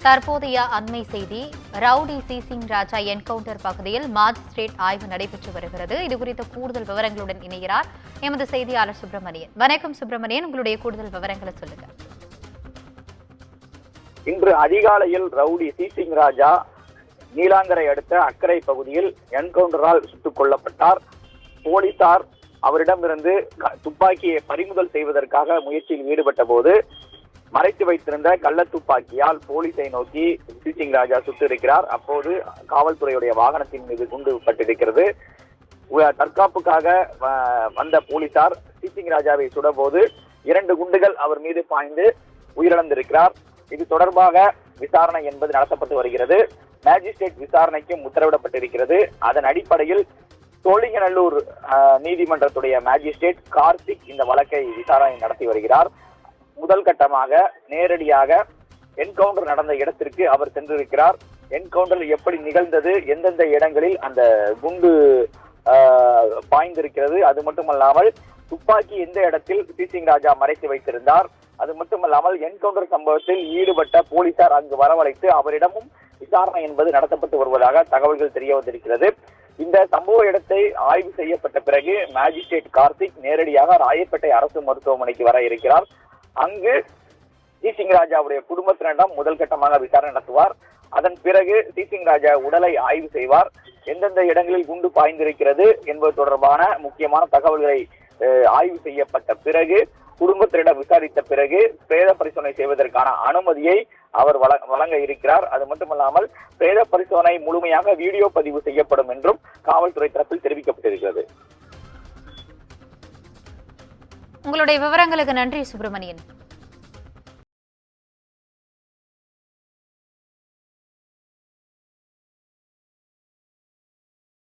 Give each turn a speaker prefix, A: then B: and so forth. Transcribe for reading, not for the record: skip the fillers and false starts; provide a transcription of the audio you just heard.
A: தற்போதைய அண்மை செய்தி, ரவுடி சிசிங் ராஜா என்கவுண்டர் பகுதியில் மாஜிஸ்ட்ரேட் ஆய்வு நடைபெற்று வருகிறது. இதுகுறித்த கூடுதல் விவரங்களுடன் இணைகிறார் எமது செய்தியாளர் சுப்பிரமணியன். வணக்கம் சுப்பிரமணியன், உங்களுடைய கூடுதல் விவரங்களை சொல்லுங்க.
B: இன்று அதிகாலையில் ரவுடி சிசிங் ராஜா நீலாங்கரை அடுத்த அக்கரை பகுதியில் என்கவுண்டரால் சுட்டுக் கொல்லப்பட்டார். போலீசார் அவரிடமிருந்து துப்பாக்கியை பறிமுதல் செய்வதற்காக முயற்சியில் ஈடுபட்ட போது மறைத்து வைத்திருந்த கள்ள துப்பாக்கியால் போலீஸை நோக்கி சிசிங் ராஜா சுட்டிருக்கிறார். அப்போது காவல்துறையுடைய வாகனத்தின் மீது குண்டு பட்டிருக்கிறது. தற்காப்புக்காக வந்த போலீசார் சிசிங் ராஜாவை சுடபோது 2 குண்டுகள் அவர் மீது பாய்ந்து உயிரிழந்திருக்கிறார். இது தொடர்பாக விசாரணை என்பது நடத்தப்பட்டு வருகிறது. மேஜிஸ்ட்ரேட் விசாரணைக்கும் உத்தரவிடப்பட்டிருக்கிறது. அதன் அடிப்படையில் சோழிங்கநல்லூர் நீதிமன்றத்துடைய மேஜிஸ்ட்ரேட் கார்த்திக் இந்த வழக்கை விசாரணை நடத்தி வருகிறார். முதல் கட்டமாக நேரடியாக என்கவுண்டர் நடந்த இடத்திற்கு அவர் சென்றிருக்கிறார். என்கவுண்டர் எப்படி நிகழ்ந்தது, எந்தெந்த இடங்களில் அந்த குண்டு பாய்ந்திருக்கிறது, அது மட்டுமல்லாமல் துப்பாக்கி எந்த இடத்தில் சிசிங் ராஜா மறைத்து வைத்திருந்தார், அது மட்டுமல்லாமல் என்கவுண்டர் சம்பவத்தில் ஈடுபட்ட போலீசார் அங்கு வரவழைத்து அவரிடமும் விசாரணை என்பது நடத்தப்பட்டு வருவதாக தகவல்கள் தெரிய வந்திருக்கிறது. இந்த சம்பவ இடத்தை ஆய்வு செய்யப்பட்ட பிறகு மேஜிஸ்ட்ரேட் கார்த்திக் நேரடியாக ராயப்பேட்டை அரசு மருத்துவமனைக்கு வர இருக்கிறார். அங்கு சிசிங் ராஜாவுடைய குடும்பத்தினரிடம் முதல் கட்டமாக விசாரணை நடத்துவார். அதன் பிறகு சிசிங் ராஜா உடலை ஆய்வு செய்வார். எந்தெந்த இடங்களில் குண்டு பாய்ந்திருக்கிறது என்பது தொடர்பான முக்கியமான தகவல்களை ஆய்வு செய்யப்பட்ட பிறகு குடும்பத்தினரிடம் விசாரித்த பிறகு பிரேத பரிசோதனை செய்வதற்கான அனுமதியை அவர் வழங்க இருக்கிறார். அது மட்டுமல்லாமல் பிரேத பரிசோதனை முழுமையாக வீடியோ பதிவு செய்யப்படும் என்றும் காவல்துறை தரப்பில் தெரிவிக்கப்பட்டிருக்கிறது.
A: உங்களுடைய விவரங்களுக்கு நன்றி சுப்பிரமணியன்.